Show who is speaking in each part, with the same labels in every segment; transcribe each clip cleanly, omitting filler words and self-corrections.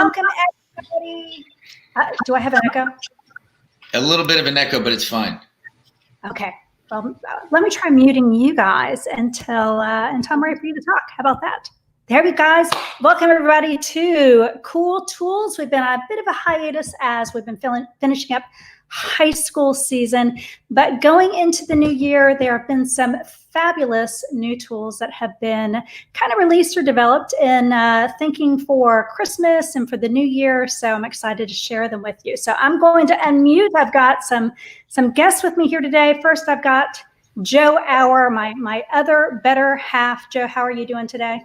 Speaker 1: Welcome, everybody. Do I have an echo?
Speaker 2: A little bit of an echo, but it's fine.
Speaker 1: Okay. Well, let me try muting you guys until I'm ready for you to talk. How about that? There we go, guys. Welcome, everybody, to Cool Tools. We've been on a bit of a hiatus as we've been finishing up high school season. But going into the new year, there have been some fabulous new tools that have been kind of released or developed in thinking for Christmas and for the new year. So I'm excited to share them with you. So I'm going to unmute. I've got some guests with me here today. First, I've got Joe Auer, my other better half. Joe, how are you doing today?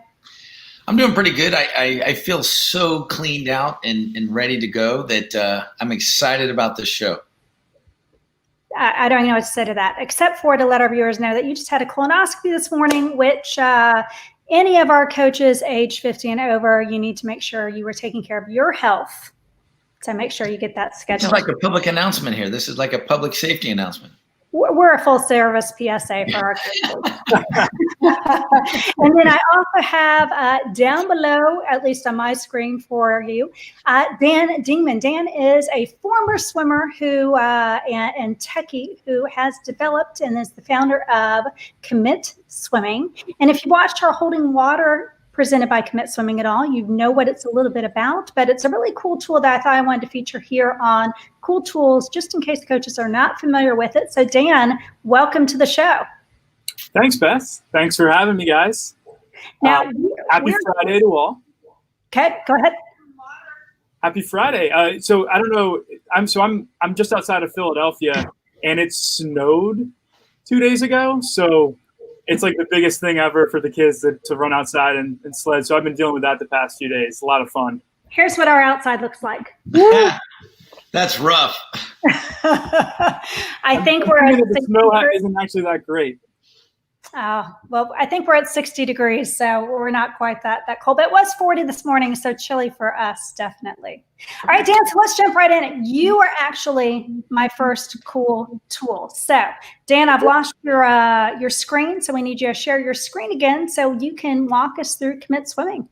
Speaker 2: I'm doing pretty good. I feel so cleaned out and ready to go that I'm excited about this show.
Speaker 1: I don't even know what to say to that, except for to let our viewers know that you just had a colonoscopy this morning, which any of our coaches age 50 and over, you need to make sure you are taking care of your health. So make sure you get that scheduled.
Speaker 2: It's like a public announcement here. This is like a public safety announcement.
Speaker 1: We're a full service PSA for our coaches. And then I also have down below, at least on my screen for you, Dan Dingman. Dan is a former swimmer who and techie who has developed and is the founder of Commit Swimming. And if you watched our Holding Water presented by Commit Swimming at all, you know what it's a little bit about, but it's a really cool tool that I thought I wanted to feature here on Cool Tools, just in case coaches are not familiar with it. So Dan, welcome to the show.
Speaker 3: Thanks, Bess. Thanks for having me, guys.
Speaker 1: Now,
Speaker 3: happy Friday to all.
Speaker 1: Okay, go ahead.
Speaker 3: Happy Friday. So I don't know. I'm just outside of Philadelphia, and it snowed 2 days ago. So it's like the biggest thing ever for the kids to run outside and sled. So I've been dealing with that the past few days. A lot of fun.
Speaker 1: Here's what our outside looks like.
Speaker 2: That's rough.
Speaker 1: I think we're at
Speaker 3: the snow isn't actually that great.
Speaker 1: Well, I think we're at 60 degrees, so we're not quite that cold. But it was 40 this morning, so chilly for us, definitely. All right, Dan, so let's jump right in. You are actually my first cool tool. So, Dan, I've lost your screen, so we need you to share your screen again so you can walk us through Commit Swimming.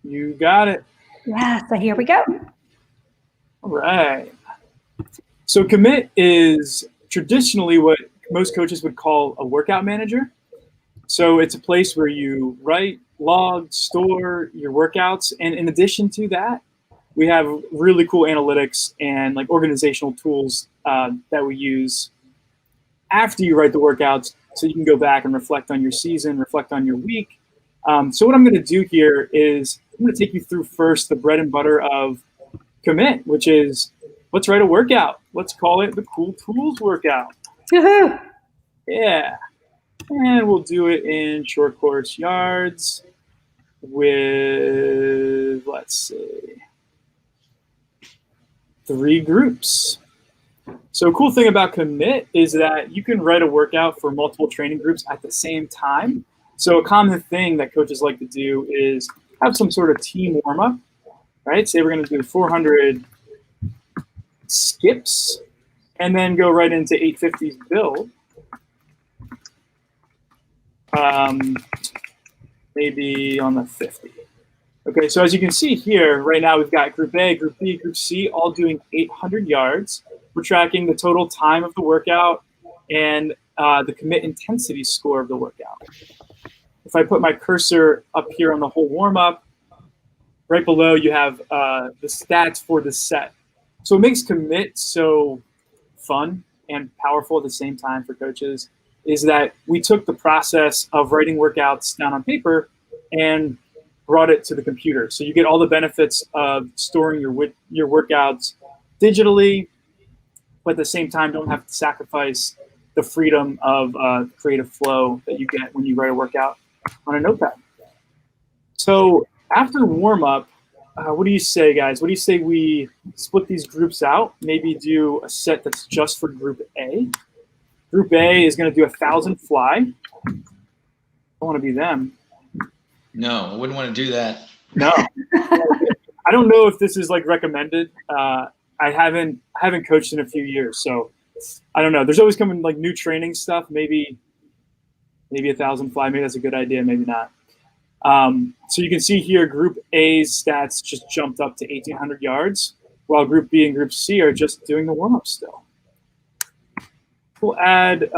Speaker 3: You got it.
Speaker 1: Yeah, so here we go.
Speaker 3: All right. So Commit is traditionally what most coaches would call a workout manager. So it's a place where you write, log, store your workouts. And in addition to that, we have really cool analytics and like organizational tools that we use after you write the workouts, so you can go back and reflect on your season, reflect on your week. So what I'm going to do here is I'm going to take you through first the bread and butter of Commit, which is let's write a workout. Let's call it the Cool Tools workout.
Speaker 1: Woohoo!
Speaker 3: Yeah. And we'll do it in short course yards with, let's see, 3 groups. So a cool thing about Commit is that you can write a workout for multiple training groups at the same time. So a common thing that coaches like to do is have some sort of team warm-up, right? Say we're going to do 400 skips and then go right into 850s build. Maybe on the 50. Okay, so as you can see here, right now we've got Group A, Group B, Group C, all doing 800 yards. We're tracking the total time of the workout and the Commit intensity score of the workout. If I put my cursor up here on the whole warm-up, right below you have the stats for the set. So it makes Commit so fun and powerful at the same time for coaches is that we took the process of writing workouts down on paper and brought it to the computer. So you get all the benefits of storing your workouts digitally, but at the same time don't have to sacrifice the freedom of creative flow that you get when you write a workout on a notepad. So after warm-up, what do you say, guys? What do you say we split these groups out? Maybe do a set that's just for Group A. Group A is going to do 1,000 fly. I don't want to be them.
Speaker 2: No, I wouldn't want to do that.
Speaker 3: No. I don't know if this is like recommended. I haven't coached in a few years, so I don't know. There's always coming like new training stuff. Maybe 1,000 fly. Maybe that's a good idea. Maybe not. So you can see here, Group A's stats just jumped up to 1,800 yards, while Group B and Group C are just doing the warm-up still. We'll add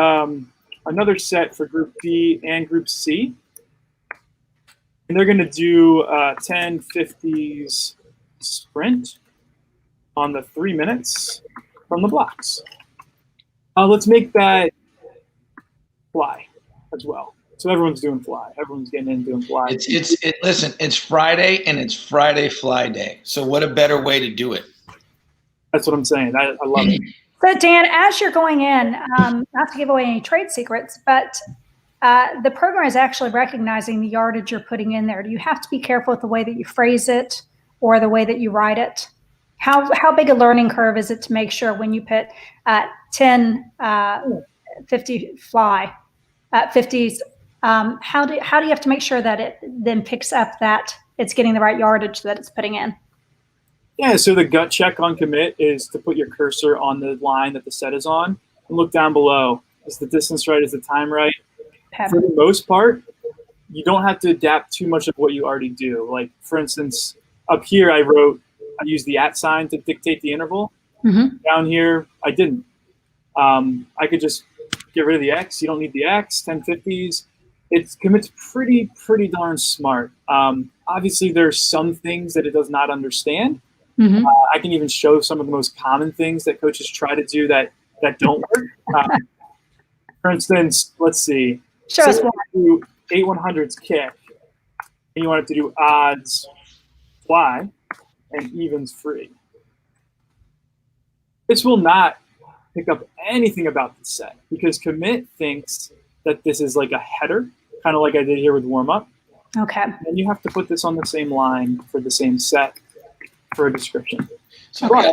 Speaker 3: another set for Group D and Group C. And they're going to do 10:50s sprint on the 3 minutes from the blocks. Let's make that fly as well. So everyone's doing fly. Everyone's getting in doing fly.
Speaker 2: Listen, it's Friday and it's Friday Fly Day. So what a better way to do it?
Speaker 3: That's what I'm saying. I love it.
Speaker 1: So Dan, as you're going in, not to give away any trade secrets, but the program is actually recognizing the yardage you're putting in there. Do you have to be careful with the way that you phrase it or the way that you write it? How big a learning curve is it to make sure when you put 10 50 fly 50s, how do you have to make sure that it then picks up that it's getting the right yardage that it's putting in?
Speaker 3: Yeah, so the gut check on commit is to put your cursor on the line that the set is on and look down below. Is the distance right? Is the time right?
Speaker 1: Okay.
Speaker 3: For the most part, you don't have to adapt too much of what you already do. Like, for instance, up here I used the @ sign to dictate the interval.
Speaker 1: Mm-hmm.
Speaker 3: Down here, I didn't. I could just get rid of the X. You don't need the X, 1050s. Commit's pretty darn smart. Obviously, there's some things that it does not understand.
Speaker 1: Mm-hmm.
Speaker 3: I can even show some of the most common things that coaches try to do that don't work. For instance, let's see.
Speaker 1: Show us
Speaker 3: one. Do 8/100s kick, and you want it to do odds fly and evens free. This will not pick up anything about the set because commit thinks that this is like a header, kind of like I did here with warm up.
Speaker 1: Okay.
Speaker 3: And you have to put this on the same line for the same set for a description.
Speaker 2: Okay.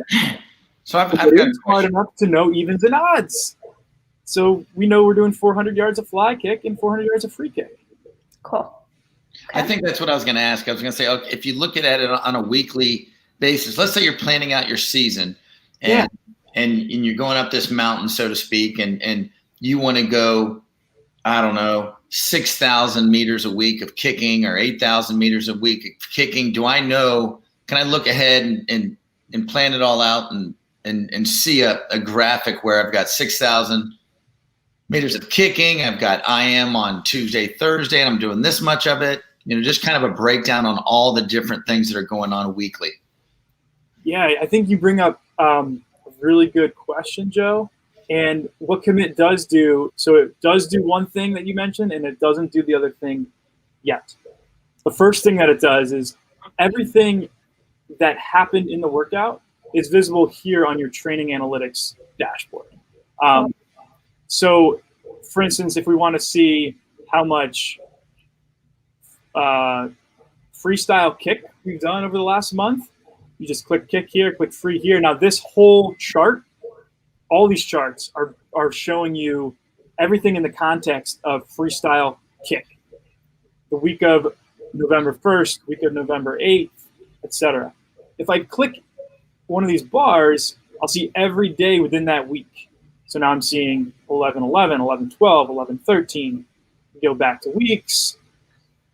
Speaker 2: So I've got
Speaker 3: smart enough to know evens and odds. So we know we're doing 400 yards of fly kick and 400 yards of free kick.
Speaker 1: Cool. Okay.
Speaker 2: I think that's what I was going to ask. I was going to say, okay, if you look at it on a weekly basis, let's say you're planning out your season and you're going up this mountain, so to speak, and you want to go, I don't know, 6,000 meters a week of kicking or 8,000 meters a week of kicking. Do I know, can I look ahead and plan it all out and see a graphic where I've got 6,000 meters of kicking, I've got IM on Tuesday, Thursday, and I'm doing this much of it, just kind of a breakdown on all the different things that are going on weekly.
Speaker 3: Yeah, I think you bring up a really good question, Joe. And what commit does do, so it does do one thing that you mentioned, and it doesn't do the other thing yet. The first thing that it does is everything that happened in the workout is visible here on your training analytics dashboard. So, for instance, if we want to see how much freestyle kick we've done over the last month, you just click kick here, click free here. Now, this whole chart, all these charts are showing you everything in the context of freestyle kick. The week of November 1st, week of November 8th, etc. If I click one of these bars, I'll see every day within that week. So now I'm seeing 11/11, 11/12, 11/13. Go back to weeks,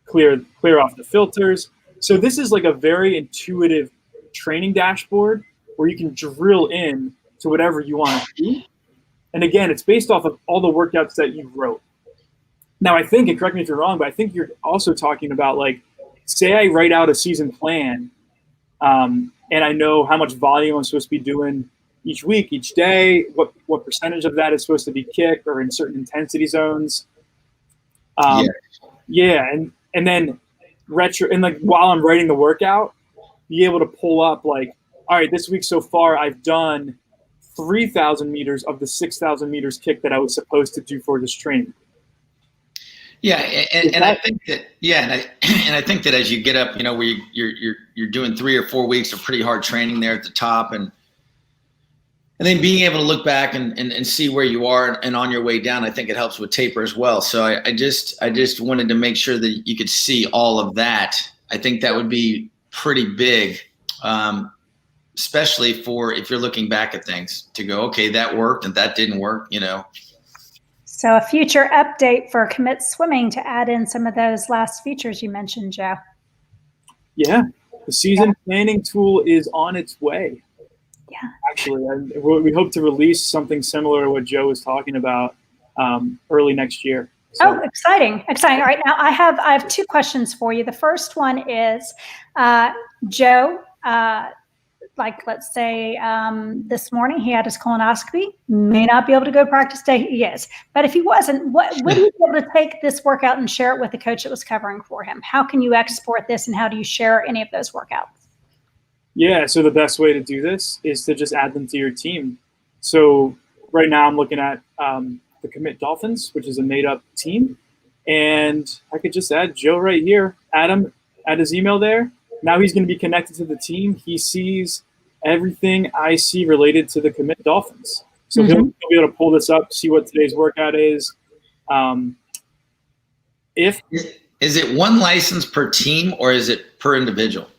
Speaker 3: clear off the filters. So this is like a very intuitive training dashboard where you can drill in to whatever you want to do. And again, it's based off of all the workouts that you wrote. Now, I think, and correct me if you're wrong, but I think you're also talking about, like, say I write out a season plan, and I know how much volume I'm supposed to be doing each week, each day, what percentage of that is supposed to be kick or in certain intensity zones. And then like while I'm writing the workout, be able to pull up like, all right, this week so far I've done 3,000 meters of the 6,000 meters kick that I was supposed to do for this training.
Speaker 2: Yeah, and I think that and I think that as you get up, where you're doing 3 or 4 weeks of pretty hard training there at the top, and then being able to look back and see where you are and on your way down, I think it helps with taper as well. So I just wanted to make sure that you could see all of that. I think that would be pretty big, especially for if you're looking back at things to go, okay, that worked and that didn't work,
Speaker 1: So a future update for Commit Swimming to add in some of those last features you mentioned, Joe.
Speaker 3: Yeah, the season planning tool is on its way.
Speaker 1: Yeah.
Speaker 3: Actually, we hope to release something similar to what Joe was talking about early next year. So.
Speaker 1: Oh, exciting. All right, now I have two questions for you. The first one is, Joe, like let's say this morning he had his colonoscopy, may not be able to go practice day. He is, but if he wasn't, would he be able to take this workout and share it with the coach that was covering for him? How can you export this, and how do you share any of those workouts?
Speaker 3: Yeah, so the best way to do this is to just add them to your team. So right now I'm looking at the Commit Dolphins, which is a made-up team, and I could just add Joe right here, add him, add his email there. Now he's going to be connected to the team. He sees everything I see related to the Commit Dolphins. So he'll be able to pull this up, see what today's workout is. Is
Speaker 2: it one license per team or is it per individual?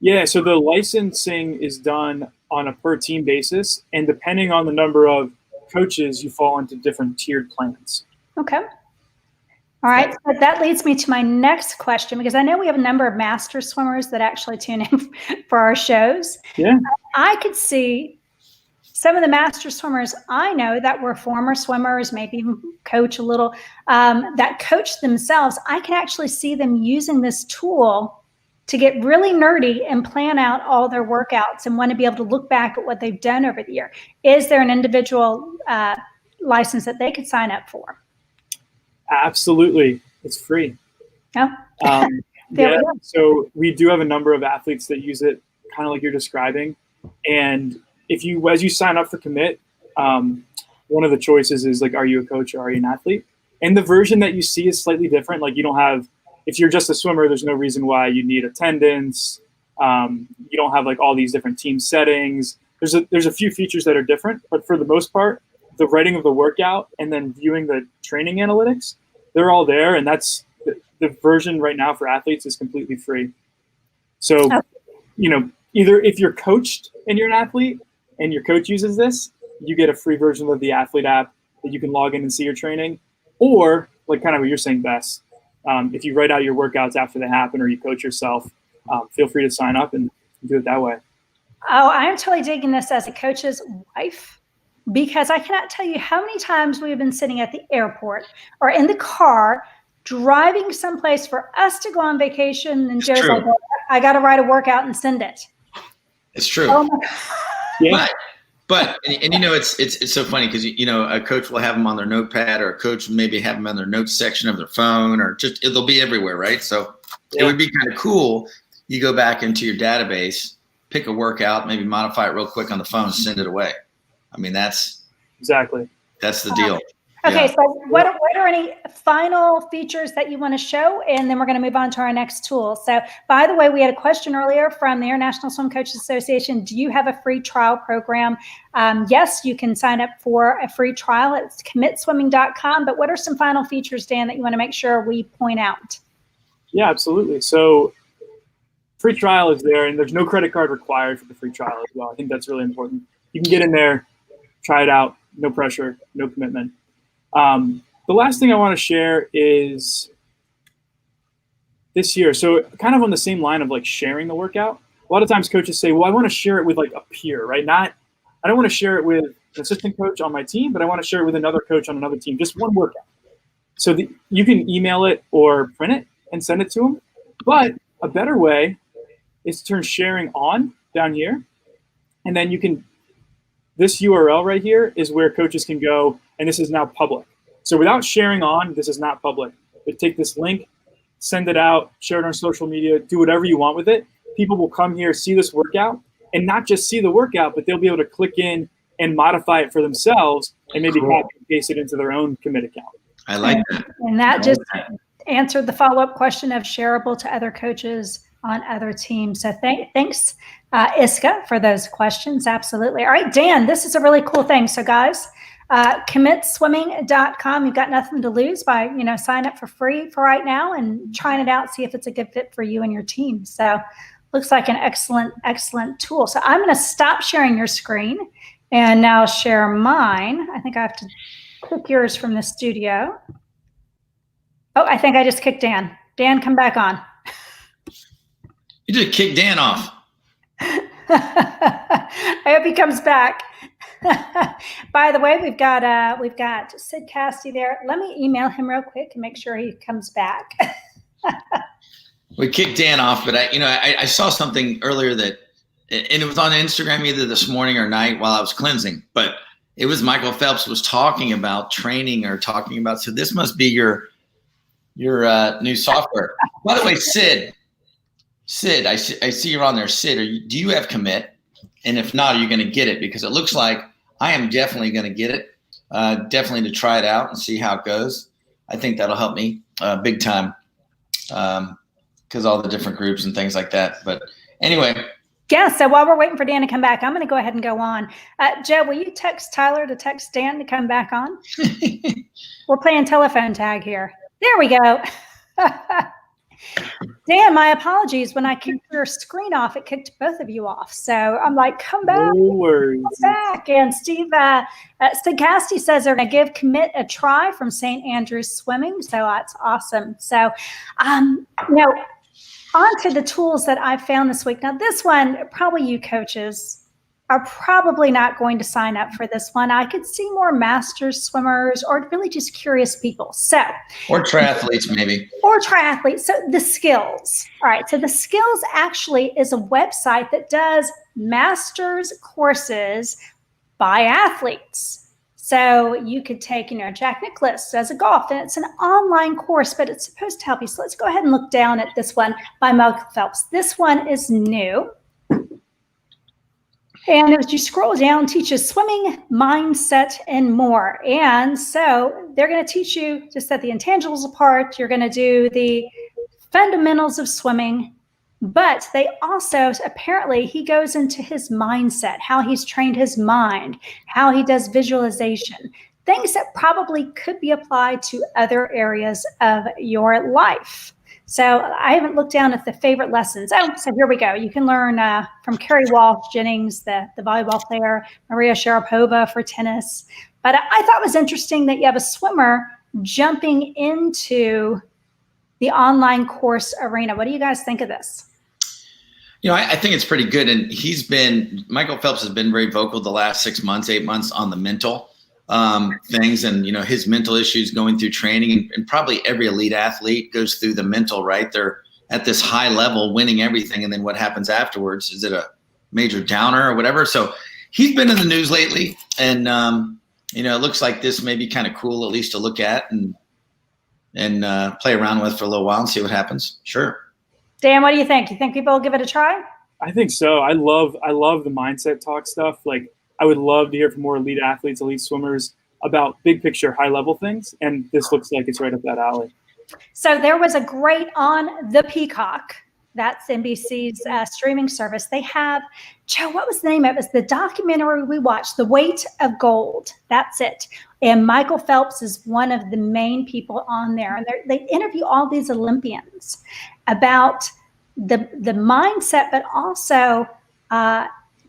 Speaker 3: Yeah, so the licensing is done on a per team basis, and depending on the number of coaches, you fall into different tiered plans.
Speaker 1: Okay. All right, so that leads me to my next question, because I know we have a number of master swimmers that actually tune in for our shows.
Speaker 3: Yeah.
Speaker 1: I could see some of the master swimmers I know that were former swimmers, maybe even coach a little, that coach themselves. I can actually see them using this tool to get really nerdy and plan out all their workouts and want to be able to look back at what they've done over the year. Is there an individual license that they could sign up for?
Speaker 3: Absolutely. It's free.
Speaker 1: Oh.
Speaker 3: Yeah. So we do have a number of athletes that use it kind of like you're describing. And as you sign up for Commit, one of the choices is like, are you a coach or are you an athlete? And the version that you see is slightly different. Like you don't have, if you're just a swimmer, there's no reason why you need attendance. You don't have like all these different team settings. There's a few features that are different, but for the most part, the writing of the workout and then viewing the training analytics, they're all there. And that's the version right now for athletes is completely free. So, either if you're coached and you're an athlete and your coach uses this, you get a free version of the athlete app that you can log in and see your training, or like kind of what you're saying, Bess. If you write out your workouts after they happen or you coach yourself, feel free to sign up and do it that way.
Speaker 1: Oh, I'm totally digging this as a coach's wife, because I cannot tell you how many times we've been sitting at the airport or in the car driving someplace for us to go on vacation, and Joe's like, I got to write a workout and send it.
Speaker 2: It's true.
Speaker 1: Oh my God.
Speaker 3: Yeah.
Speaker 2: But it's so funny because a coach will have them on their notepad, or a coach will maybe have them on their notes section of their phone, or just they'll be everywhere, right? So it would be kind of cool. You go back into your database, pick a workout, maybe modify it real quick on the phone, send it away. I mean, that's the deal.
Speaker 1: Okay, so what are any final features that you want to show? And then we're going to move on to our next tool. So, by the way, we had a question earlier from the International Swim Coaches Association. Do you have a free trial program? Yes, you can sign up for a free trial. It's commitswimming.com. But what are some final features, Dan, that you want to make sure we point out?
Speaker 3: Yeah, absolutely. So free trial is there, and there's no credit card required for the free trial as well. I think that's really important. You can get in there, try it out, no pressure, no commitment. The last thing I want to share is this year. So kind of on the same line of like sharing the workout. A lot of times coaches say, well, I want to share it with like a peer, right? I don't want to share it with an assistant coach on my team, but I want to share it with another coach on another team, just one workout. So you can email it or print it and send it to them. But a better way is to turn sharing on down here. And then this URL right here is where coaches can go, and this is now public. So without sharing on, this is not public. But take this link, send it out, share it on social media, do whatever you want with it. People will come here, see this workout, and not just see the workout, but they'll be able to click in and modify it for themselves and maybe copy and paste it into their own Commit account.
Speaker 2: I like that.
Speaker 1: And that just answered the follow-up question of shareable to other coaches on other teams. So thanks, Iska, for those questions. Absolutely. All right, Dan, this is a really cool thing. So guys, commitswimming.com. You've got nothing to lose by, sign up for free for right now and trying it out, see if it's a good fit for you and your team. So looks like an excellent tool. So I'm going to stop sharing your screen and now share mine. I think I have to click yours from the studio. Oh, I think I just kicked Dan. Dan, come back on.
Speaker 2: You just kicked Dan off.
Speaker 1: I hope he comes back. By the way, we've got Sid Cassidy there. Let me email him real quick and make sure he comes back.
Speaker 2: We kicked Dan off, but I saw something earlier that, and it was on Instagram either this morning or night while I was cleansing, but it was Michael Phelps was talking about training or talking about, so this must be your new software. By the way, Sid, I see you're on there. Sid, do you have Commit? And if not, are you going to get it? Because it looks like I am definitely going to get it, definitely to try it out and see how it goes. I think that'll help me big time because all the different groups and things like that. But anyway.
Speaker 1: Yeah, so while we're waiting for Dan to come back, I'm going to go ahead and go on. Joe, will you text Tyler to text Dan to come back on? We're playing telephone tag here. There we go. Dan, my apologies. When I kicked your screen off, it kicked both of you off. So I'm like, come back.
Speaker 3: No worries.
Speaker 1: Come back. And Steve Cassidy says they're going to give Commit a try from St. Andrews Swimming. So that's awesome. So, on to the tools that I found this week. Now, this one, probably you coaches are probably not going to sign up for this one. I could see more masters swimmers or really just curious people.
Speaker 2: Or triathletes, maybe.
Speaker 1: Or triathletes. So the skills. All right. So the skills actually is a website that does masters courses by athletes. So you could take, Jack Nicklaus does a golf, and it's an online course, but it's supposed to help you. So let's go ahead and look down at this one by Michael Phelps. This one is new. And as you scroll down, teaches swimming, mindset, and more. And so they're going to teach you to set the intangibles apart. You're going to do the fundamentals of swimming. But they also, apparently, he goes into his mindset, how he's trained his mind, how he does visualization, things that probably could be applied to other areas of your life. So I haven't looked down at the favorite lessons. Oh, so here we go. You can learn from Carrie Walsh Jennings, the volleyball player, Maria Sharapova for tennis. But I thought it was interesting that you have a swimmer jumping into the online course arena. What do you guys think of this?
Speaker 2: I think it's pretty good. And Michael Phelps has been very vocal the last 6 months, 8 months on the mental things and, his mental issues going through training. And probably every elite athlete goes through the mental, right? They're at this high level winning everything. And then what happens afterwards? Is it a major downer or whatever? So he's been in the news lately. And, it looks like this may be kind of cool, at least to look at and play around with for a little while and see what happens. Sure. Dan,
Speaker 1: what do you think? You think people will give it a try?
Speaker 3: I think so. I love the mindset talk stuff. Like, I would love to hear from more elite athletes, elite swimmers about big picture, high level things. And this looks like it's right up that alley.
Speaker 1: So there was a great on the Peacock. That's NBC's streaming service. They have, Joe, what was the name of it? It was the documentary we watched, The Weight of Gold. That's it. And Michael Phelps is one of the main people on there. And they interview all these Olympians about the mindset, but also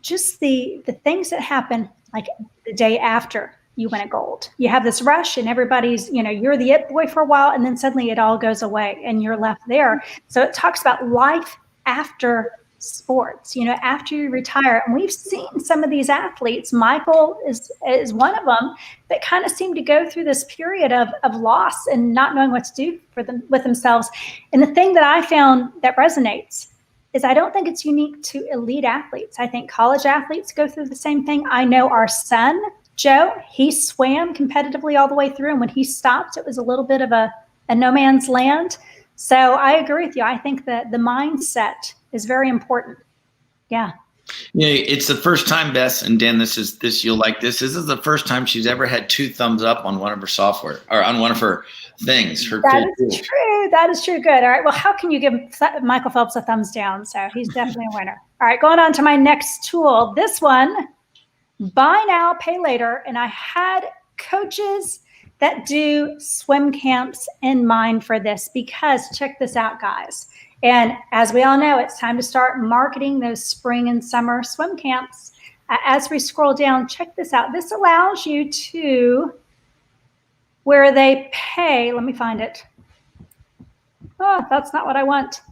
Speaker 1: just the things that happen like the day after you win a gold. You have this rush and everybody's, you're the it boy for a while, and then suddenly it all goes away and you're left there. So it talks about life after sports, after you retire. And we've seen some of these athletes, Michael is one of them, that kind of seem to go through this period of loss and not knowing what to do with themselves. And the thing that I found that resonates is I don't think it's unique to elite athletes. I think college athletes go through the same thing. I know our son, Joe, he swam competitively all the way through. And when he stopped, it was a little bit of a no man's land. So I agree with you. I think that the mindset is very important. Yeah.
Speaker 2: It's the first time, Bess and Dan, you'll like this. This is the first time she's ever had 2 thumbs up on one of her software or on one of her things.
Speaker 1: That is true. That is true. Good. All right. Well, how can you give Michael Phelps a thumbs down? So he's definitely a winner. All right. Going on to my next tool. This one, buy now, pay later. And I had coaches that do swim camps in mind for this because check this out, guys. And as we all know, it's time to start marketing those spring and summer swim camps. As we scroll down, check this out. This allows you to where they pay. Let me find it. Oh, that's not what I want.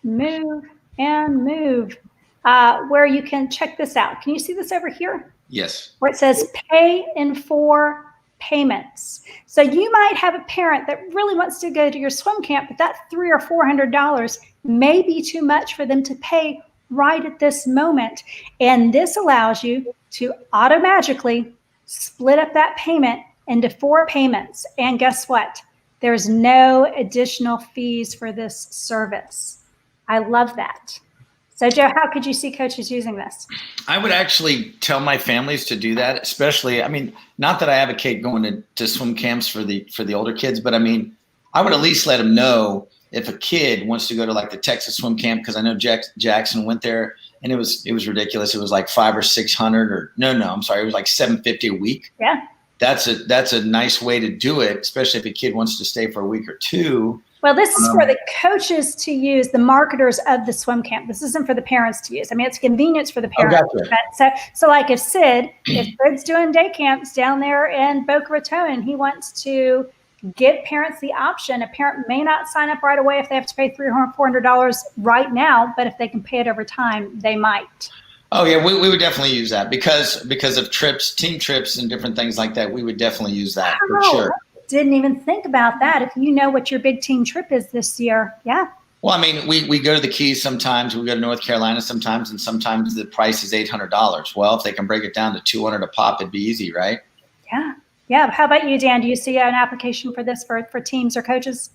Speaker 1: Move and move. Where you can check this out. Can you see this over here?
Speaker 2: Yes.
Speaker 1: Where it says pay in 4 payments. So you might have a parent that really wants to go to your swim camp, but that $300 or $400 may be too much for them to pay right at this moment. And this allows you to automatically split up that payment into 4 payments. And guess what? There's no additional fees for this service. I love that. So Joe, how could you see coaches using this?
Speaker 2: I would actually tell my families to do that, especially, I mean, not that I advocate going to swim camps for the older kids, but I mean, I would at least let them know if a kid wants to go to like the Texas swim camp, because I know Jackson went there and it was ridiculous. It was like $500 or $600 or I'm sorry, it was like $750 a week.
Speaker 1: Yeah.
Speaker 2: That's a nice way to do it, especially if a kid wants to stay for a week or 2.
Speaker 1: Well, this is for the coaches to use, the marketers of the swim camp. This isn't for the parents to use. I mean, it's convenience for the parents.
Speaker 2: Oh,
Speaker 1: gotcha. So like if Sid's doing day camps down there in Boca Raton and he wants to give parents the option, a parent may not sign up right away if they have to pay $300, $400 right now, but if they can pay it over time, they might.
Speaker 2: Oh yeah, we would definitely use that because of trips, team trips and different things like that. We would definitely use that for sure.
Speaker 1: Didn't even think about that. If you know what your big team trip is this year. Yeah.
Speaker 2: Well, I mean, we go to the Keys sometimes, we go to North Carolina sometimes, and sometimes the price is $800. Well, if they can break it down to $200 a pop, it'd be easy, right?
Speaker 1: Yeah. Yeah. How about you, Dan? Do you see an application for this for teams or coaches?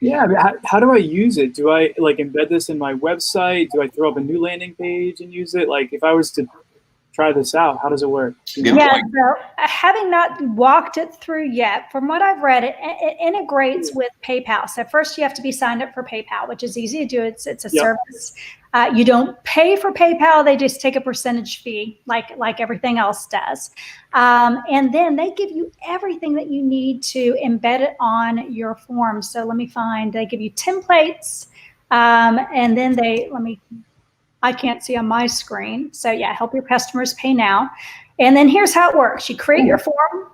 Speaker 3: Yeah. I mean, how do I use it? Do I like embed this in my website? Do I throw up a new landing page and use it? Like if I was to try this out, how does it work?
Speaker 1: Yeah, so having not walked it through yet, from what I've read, it integrates with PayPal. So first you have to be signed up for PayPal, which is easy to do. It's a service. You don't pay for PayPal. They just take a percentage fee like everything else does. And then they give you everything that you need to embed it on your form. So let me find, they give you templates and then I can't see on my screen. So yeah, help your customers pay now. And then here's how it works. You create your form.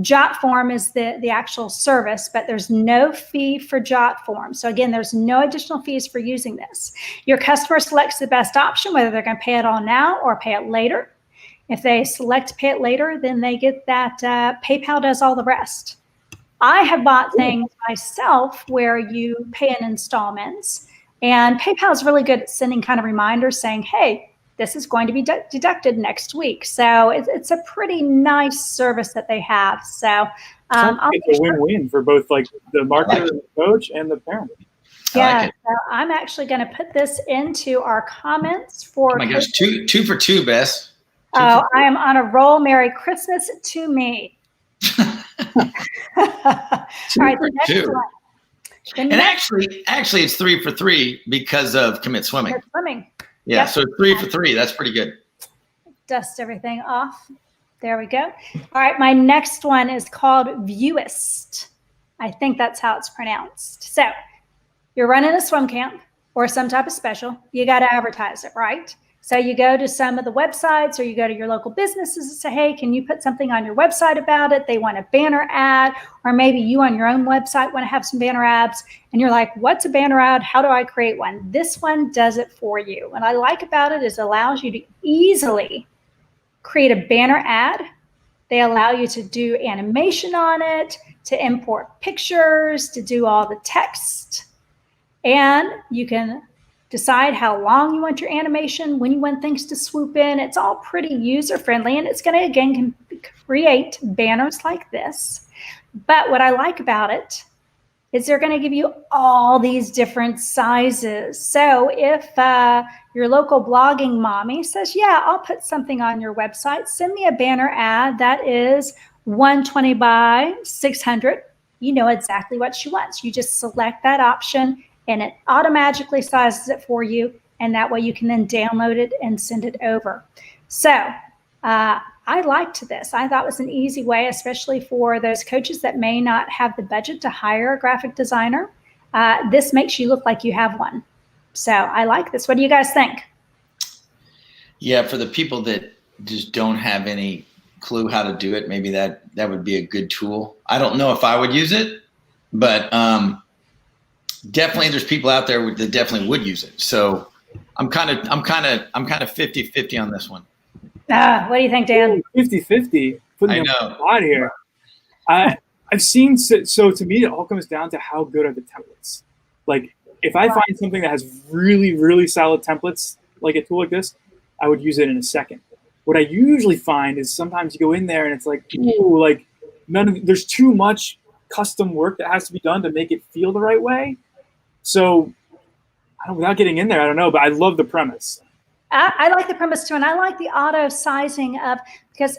Speaker 1: Jot form is the actual service, but there's no fee for Jot form. So again, there's no additional fees for using this. Your customer selects the best option, whether they're going to pay it all now or pay it later. If they select pay it later, then they get that PayPal does all the rest. I have bought things myself where you pay in installments. And PayPal is really good at sending kind of reminders saying, hey, this is going to be deducted next week. So it's a pretty nice service that they have. So
Speaker 3: it's a win-win for both like the marketer, the coach, and the parent.
Speaker 1: Yeah, so I'm actually going to put this into our comments for.
Speaker 2: Oh my gosh, two for two, Bess.
Speaker 1: I am on a roll. Merry Christmas to me. All right, the next one.
Speaker 2: And actually, it's 3 for 3 because of Commit Swimming. Yeah, yep. So 3 for 3. That's pretty good.
Speaker 1: Dust everything off. There we go. All right, my next one is called Viewist. I think that's how it's pronounced. So you're running a swim camp or some type of special. You got to advertise it, right? So you go to some of the websites or you go to your local businesses and say, hey, can you put something on your website about it? They want a banner ad, or maybe you on your own website want to have some banner ads. And you're like, what's a banner ad? How do I create one? This one does it for you. What I like about it is it allows you to easily create a banner ad. They allow you to do animation on it, to import pictures, to do all the text. And you can decide how long you want your animation, when you want things to swoop in. It's all pretty user-friendly, and it's going to, again, create banners like this. But what I like about it is they're going to give you all these different sizes. So if your local blogging mommy says, yeah, I'll put something on your website, send me a banner ad that is 120 by 600. You know exactly what she wants. You just select that option, and it automatically sizes it for you. And that way you can then download it and send it over. So I liked this. I thought it was an easy way, especially for those coaches that may not have the budget to hire a graphic designer. This makes you look like you have one. So I like this. What do you guys think?
Speaker 2: Yeah, for the people that just don't have any clue how to do it, maybe that would be a good tool. I don't know if I would use it, but definitely there's people out there that definitely would use it. So I'm kind of 50-50 on this one.
Speaker 1: What do you think, Dan?
Speaker 3: 50-50.
Speaker 2: I know.
Speaker 3: Out here. I've seen, so to me, it all comes down to how good are the templates. Like, if I find something that has really, really solid templates, like a tool like this, I would use it in a second. What I usually find is sometimes you go in there and it's like, ooh, like there's too much custom work that has to be done to make it feel the right way. So without getting in there, I don't know, but I love the premise.
Speaker 1: I like the premise too, and I like the auto sizing because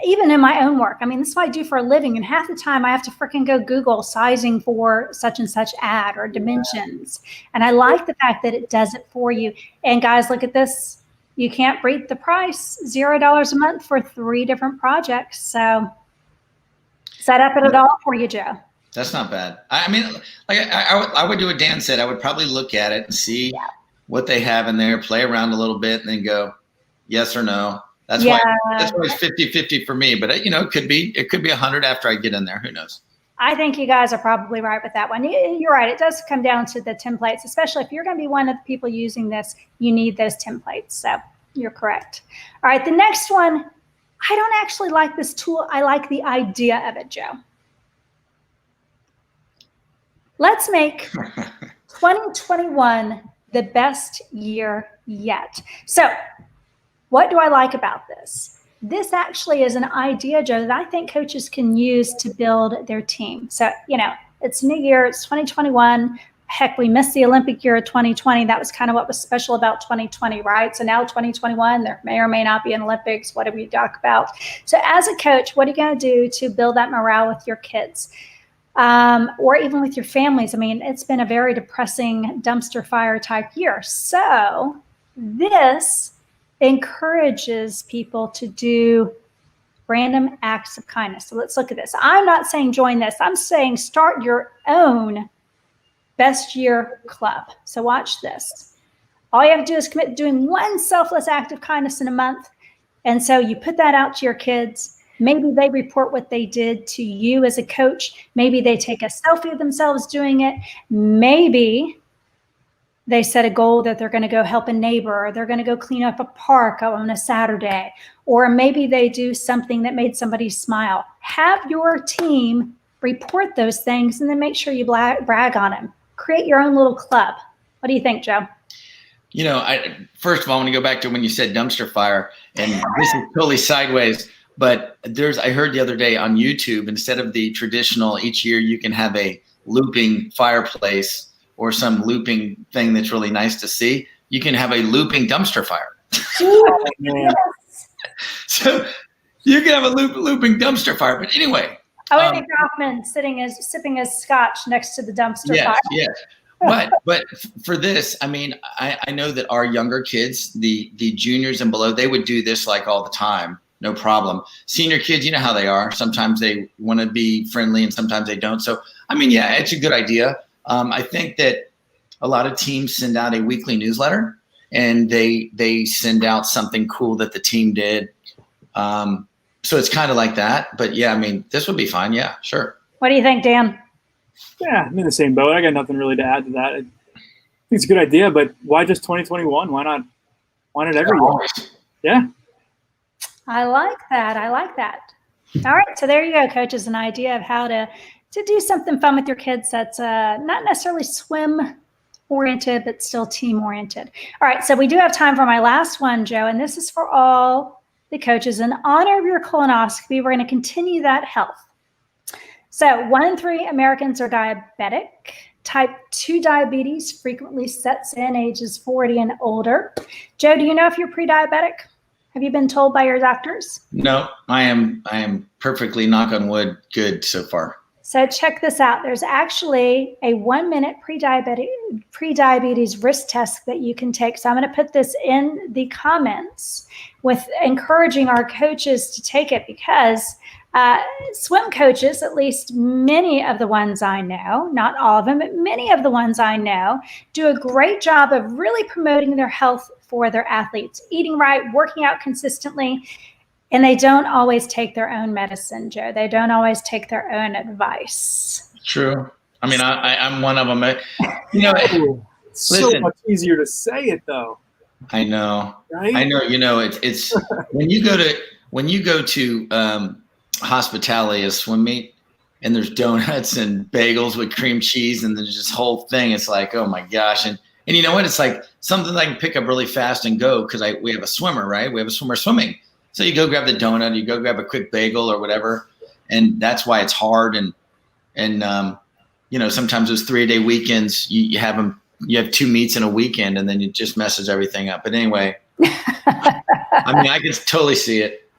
Speaker 1: even in my own work, I mean, this is what I do for a living, and half the time I have to freaking go Google sizing for such and such ad or dimensions. And I like the fact that it does it for you. And guys, look at this. You can't beat the price, $0 a month for 3 different projects. So set up it all for you, Joe.
Speaker 2: That's not bad. I mean, like I would do what Dan said. I would probably look at it and see what they have in there, play around a little bit, and then go yes or no. That's why it's 50-50 for me. But it could be 100 after I get in there. Who knows?
Speaker 1: I think you guys are probably right with that one. You're right. It does come down to the templates, especially if you're going to be one of the people using this, you need those templates. So you're correct. All right. The next one, I don't actually like this tool. I like the idea of it, Joe. Let's make 2021 the best year yet. So what do I like about this? This actually is an idea, Joe, that I think coaches can use to build their team. So, it's new year, it's 2021. Heck, we missed the Olympic year of 2020. That was kind of what was special about 2020, right? So now 2021, there may or may not be an Olympics. What do we talk about? So as a coach, what are you going to do to build that morale with your kids? Or even with your families? I mean, it's been a very depressing dumpster fire type year. So this encourages people to do random acts of kindness. So let's look at this. I'm not saying join this. I'm saying start your own best year club. So watch this. All you have to do is commit to doing one selfless act of kindness in a month. And so you put that out to your kids. Maybe they report what they did to you as a coach. Maybe they take a selfie of themselves doing it. Maybe they set a goal that they're going to go help a neighbor, or they're going to go clean up a park on a Saturday, or maybe they do something that made somebody smile. Have your team report those things and then make sure you brag on them. Create your own little club. What do you think, Joe?
Speaker 2: First of all, I want to go back to when you said dumpster fire, and this is totally sideways, but I heard the other day on YouTube, instead of the traditional, each year you can have a looping fireplace or some looping thing that's really nice to see, you can have a looping dumpster fire. So you can have a looping dumpster fire. But anyway.
Speaker 1: Andy Kaufman sipping his scotch next to the dumpster fire.
Speaker 2: Yes. But for this, I mean, I know that our younger kids, the juniors and below, they would do this like all the time. No problem. Senior kids, you know how they are. Sometimes they want to be friendly and sometimes they don't. So, I mean, yeah, it's a good idea. I think that a lot of teams send out a weekly newsletter and they send out something cool that the team did. So it's kind of like that. But yeah, I mean, this would be fine. Yeah, sure.
Speaker 1: What do you think, Dan?
Speaker 3: Yeah, I'm in the same boat. I got nothing really to add to that. I think it's a good idea, but why just 2021? Why not every year? Yeah.
Speaker 1: I like that. All right. So there you go, coaches, an idea of how to do something fun with your kids that's not necessarily swim oriented, but still team oriented. All right. So we do have time for my last one, Joe, and this is for all the coaches. In honor of your colonoscopy, we're going to continue that health. So 1 in 3 Americans are diabetic. Type 2 diabetes frequently sets in ages 40 and older. Joe, do you know if you're pre-diabetic? Have you been told by your doctors?
Speaker 2: No, I am perfectly, knock on wood, good so far.
Speaker 1: So check this out. There's actually a 1-minute pre-diabetes risk test that you can take. So I'm going to put this in the comments with encouraging our coaches to take it, because swim coaches, at least many of the ones I know, not all of them, but many of the ones I know, do a great job of really promoting their health for their athletes, eating right, working out consistently. And they don't always take their own medicine, Joe. They don't always take their own advice.
Speaker 2: True. I mean, I'm one of them. You know,
Speaker 3: It's so much easier to say it though.
Speaker 2: I know.
Speaker 3: Right?
Speaker 2: I know. You know, it's when you go to hospitality, a swim meet, and there's donuts and bagels with cream cheese, and there's this whole thing. It's like, oh my gosh, and you know what? It's like something I can pick up really fast and go because we have a swimmer, right? We have a swimmer swimming. So you go grab the donut, you go grab a quick bagel or whatever, and that's why it's hard. And you know, sometimes those 3-day weekends, you have 2 meets in a weekend, and then it just messes everything up. But anyway, I mean, I can totally see it.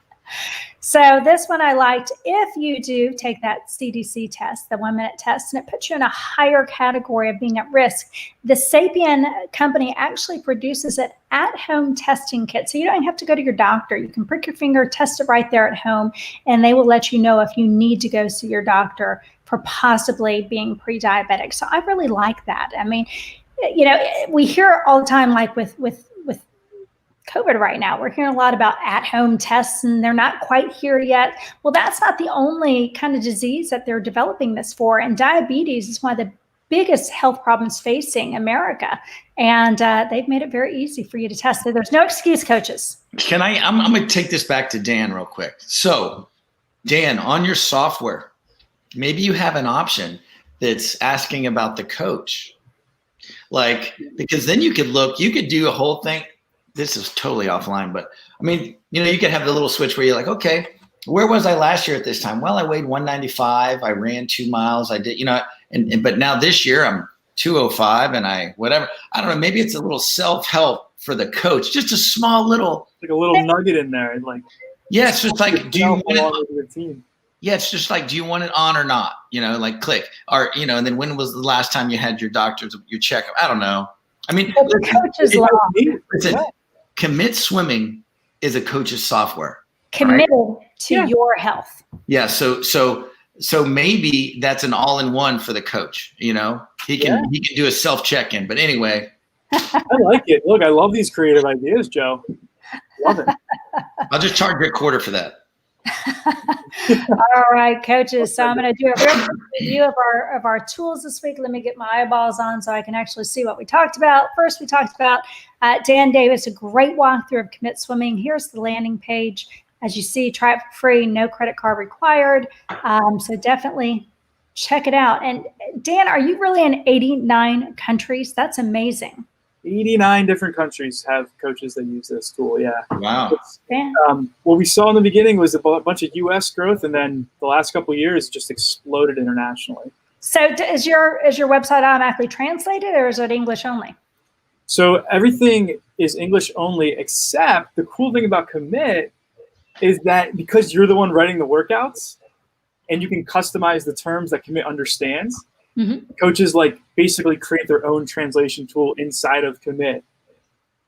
Speaker 1: So this one I liked. If you do take that CDC test, the 1-minute test, and it puts you in a higher category of being at risk, the Sapien company actually produces an at-home testing kit. So you don't have to go to your doctor. You can prick your finger, test it right there at home, and they will let you know if you need to go see your doctor for possibly being pre-diabetic. So I really like that. I mean, you know, we hear all the time, like with COVID right now, we're hearing a lot about at-home tests, and they're not quite here yet. Well, that's not the only kind of disease that they're developing this for. And diabetes is one of the biggest health problems facing America. And they've made it very easy for you to test. So there's no excuse, coaches.
Speaker 2: I'm going to take this back to Dan real quick. So Dan, on your software, maybe you have an option that's asking about the coach. Like, because then you could do a whole thing. This is totally offline, but I mean, you know, you could have the little switch where you're like, okay, where was I last year at this time? Well, I weighed 195. I ran 2 miles. I did, you know, but now this year I'm 205 and whatever. I don't know. Maybe it's a little self-help for the coach, just a small little,
Speaker 3: like a little nugget in there. Like,
Speaker 2: yeah, it's just like, do you want
Speaker 3: it?
Speaker 2: Yeah, it's just like, do you want it on or not? You know, like click, or, you know, and then when was the last time you had your doctor's, your checkup? I don't know. I mean, listen, Commit Swimming is a coach's software.
Speaker 1: Committed to your health.
Speaker 2: Yeah. So maybe that's an all-in-one for the coach. You know, he can do a self check-in. But anyway,
Speaker 3: I like it. Look, I love these creative ideas, Joe. Love it.
Speaker 2: I'll just charge you $0.25 for that.
Speaker 1: All right, coaches. So I'm going to do a real review of our tools this week. Let me get my eyeballs on so I can actually see what we talked about. First, we talked about Dan Davis, a great walkthrough of Commit Swimming. Here's the landing page. As you see, try it for free, no credit card required. So definitely check it out. And Dan, are you really in 89 countries? That's amazing.
Speaker 3: 89 different countries have coaches that use this tool. Yeah.
Speaker 2: Wow.
Speaker 3: What we saw in the beginning was a bunch of U.S. growth, and then the last couple of years just exploded internationally.
Speaker 1: So is your website automatically translated, or is it English only?
Speaker 3: So everything is English only, except the cool thing about Commit is that because you're the one writing the workouts and you can customize the terms that Commit understands, coaches like basically create their own translation tool inside of Commit.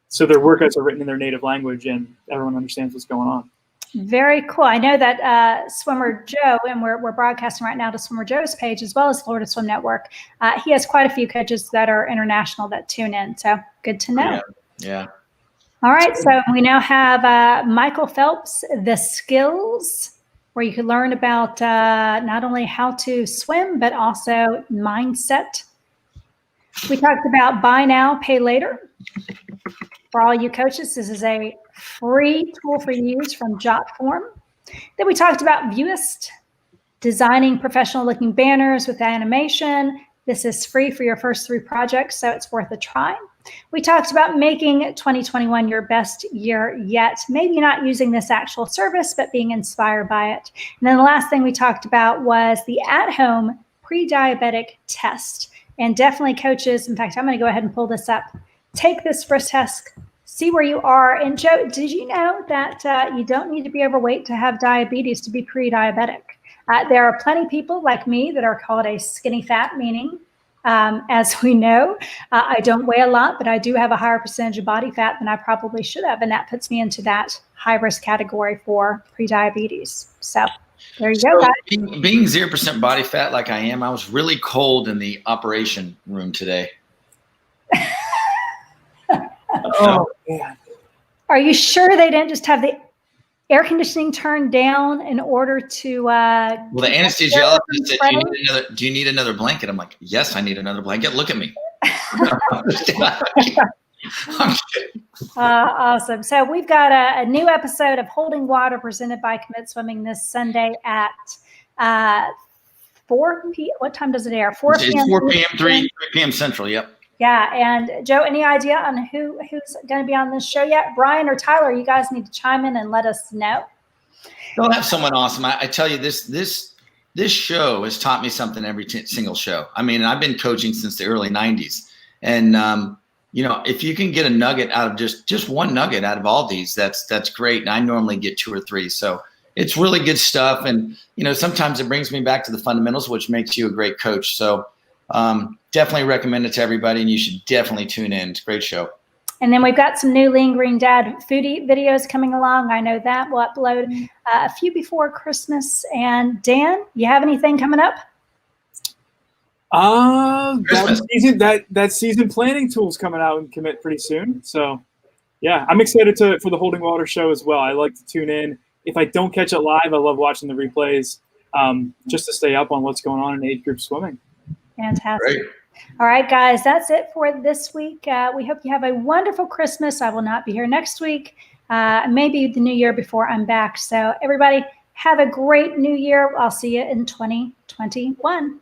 Speaker 3: So their workouts are written in their native language and everyone understands what's going on.
Speaker 1: Very cool. I know that Swimmer Joe, and we're broadcasting right now to Swimmer Joe's page as well as Florida Swim Network. He has quite a few coaches that are international that tune in. So good to know.
Speaker 2: Yeah.
Speaker 1: All right. So we now have Michael Phelps, The Skills, where you can learn about not only how to swim, but also mindset. We talked about buy now, pay later. For all you coaches, this is a free tool for you to use from Jotform. Then we talked about Viewist, designing professional looking banners with animation. This is free for your first 3 projects, so it's worth a try. We talked about making 2021 your best year yet. Maybe not using this actual service, but being inspired by it. And then the last thing we talked about was the at-home pre-diabetic test. And definitely coaches, in fact, I'm going to go ahead and pull this up. Take this first test, see where you are. And Joe, did you know that you don't need to be overweight to have diabetes to be pre-diabetic? There are plenty of people like me that are called a skinny fat, meaning, as we know, I don't weigh a lot, but I do have a higher percentage of body fat than I probably should have. And that puts me into that high-risk category for pre-diabetes. So there you go, guys.
Speaker 2: Being 0% body fat like I am, I was really cold in the operation room today.
Speaker 3: Oh, man.
Speaker 1: Are you sure they didn't just have the air conditioning turned down in order to.
Speaker 2: Well, the anesthesiologist said, do you need another blanket? I'm like, yes, I need another blanket. Look at me. I'm kidding.
Speaker 1: Awesome. So we've got a new episode of Holding Water presented by Commit Swimming this Sunday at 4 p.m. What time does it air? 4 p.m.
Speaker 2: It's 4 p.m., 3 p.m. Central. Yep.
Speaker 1: Yeah. And Joe, any idea on who's going to be on this show yet? Brian or Tyler, you guys need to chime in and let us know.
Speaker 2: They'll have someone awesome. I tell you, this show has taught me something every single show. I mean, I've been coaching since the early 90s. And, if you can get a nugget out of just one nugget out of all these, that's great. And I normally get 2 or 3. So it's really good stuff. And, sometimes it brings me back to the fundamentals, which makes you a great coach. So definitely recommend it to everybody. And you should definitely tune in. It's a great show.
Speaker 1: And then we've got some new Lean Green Dad foodie videos coming along. I know that we'll upload a few before Christmas. And Dan, you have anything coming up?
Speaker 3: That season planning tool's coming out and Commit pretty soon. So yeah, I'm excited for the Holding Water show as well. I like to tune in. If I don't catch it live, I love watching the replays just to stay up on what's going on in age group swimming.
Speaker 1: Fantastic.
Speaker 2: Great.
Speaker 1: All right, guys, that's it for this week. We hope you have a wonderful Christmas. I will not be here next week, maybe the new year before I'm back. So everybody have a great new year. I'll see you in 2021.